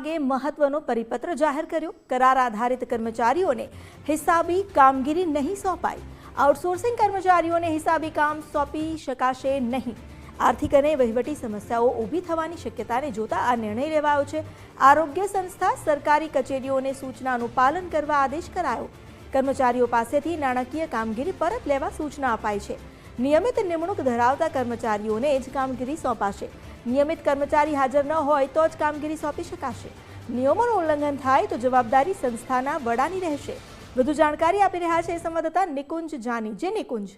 વિભાગે મહત્વનો પરિપત્ર જાહેર કર્યો। કરાર આધારિત કર્મચારીઓને હિસાબી કામગીરી નહીં સોંપાય। આઉટસોર્સિંગ કર્મચારીઓને હિસાબી કામ સોંપી શકાશે નહીં। આર્થિક અને વહીવટી સમસ્યાઓ ઊભી થવાની શક્યતાને જોતા આ નિર્ણય લેવાયો છે। આરોગ્ય સંસ્થા સરકારી કચેરીઓને સૂચનાનું પાલન કરવા આદેશ કરાયો। કર્મચારીઓ પાસેથી નાણાકીય કામગીરી પરત લેવા સૂચના અપાઈ છે। નિયમિત નિમણૂક ધરાવતા કર્મચારીઓને જ કામગીરી સોંપાશે। નિયમિત કર્મચારી હાજર ન હોય તો જ કામગીરી સોંપી શકાશે। નિયમોનું ઉલ્લંઘન થાય તો જવાબદારી સંસ્થાના વડાની રહેશે। વધુ જાણકારી આપી રહ્યા છે સંવાદદાતા નિકુંજ જાની। જે નિકુંજ,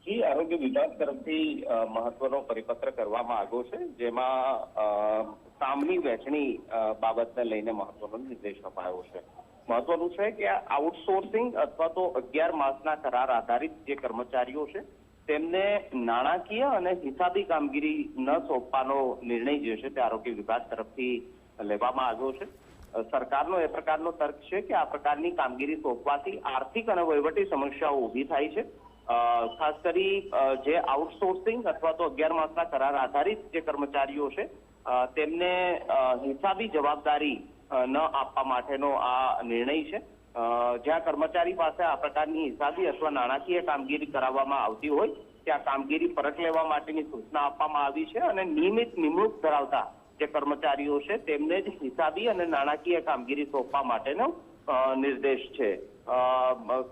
જી, આરોગ્ય વિભાગ તરફથી મહત્વનો પરિપત્ર કરવામાં આવ્યો છે, જેમાં કામની વહેંચણી બાબતને લઈને મહત્વનો નિર્દેશ અપાયો છે। મહત્વનું છે કે આઉટસોર્સિંગ અથવા તો 11 માસના કરાર આધારિત જે કર્મચારીઓ છે તેમને નાણાકીય અને હિસાબી કામગીરી ન સોંપવાનો નિર્ણય જે છે તે આરોગ્ય વિભાગ તરફથી લેવામાં આવ્યો છે। સરકારનો એ પ્રકારનો તર્ક છે કે આ પ્રકારની કામગીરી સોંપવાથી આર્થિક અને વહીવટી સમસ્યાઓ ઊભી થાય છે। ખાસ કરી જે આઉટસોર્સિંગ અથવા તો 11 માસના કરાર આધારિત જે કર્મચારીઓ છે તેમને હિસાબી જવાબદારી ન આપવા માટેનો આ નિર્ણય છે। જ્યાં કર્મચારી પાસે આ પ્રકારની હિસાબી અથવા નાણાકીય કામગીરી કરાવવામાં આવતી હોય ત્યાં કામગીરી પરત લેવા માટેની સૂચના આપવામાં આવી છે અને નિયમિત નિમણૂક ધરાવતા જે કર્મચારીઓ છે તેમને જ હિસાબી અને નાણાકીય કામગીરી સોંપવા માટેનો નિર્દેશ છે।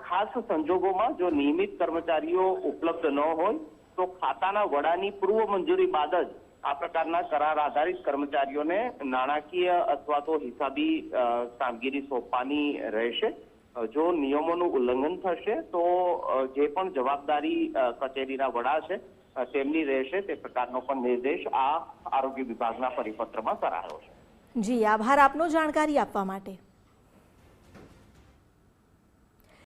ખાસ સંજોગોમાં જો નિયમિત કર્મચારીઓ ઉપલબ્ધ ન હોય તો ખાતાના વડાની પૂર્વ મંજૂરી બાદ જ આ પ્રકારના કરાર આધારિત કર્મચારીઓને નાણાકીય અથવા તો હિસાબી કામગીરી સોંપવાની રહેશે। જો નિયમોનું ઉલ્લંઘન થશે તો જે પણ જવાબદારી કચેરીના વડા છે તેમની રહેશે। તે પ્રકારનો પણ નિર્દેશ આ આરોગ્ય વિભાગના પરિપત્રમાં કરાયો છે। જી, આભાર આપનો જાણકારી આપવા માટે।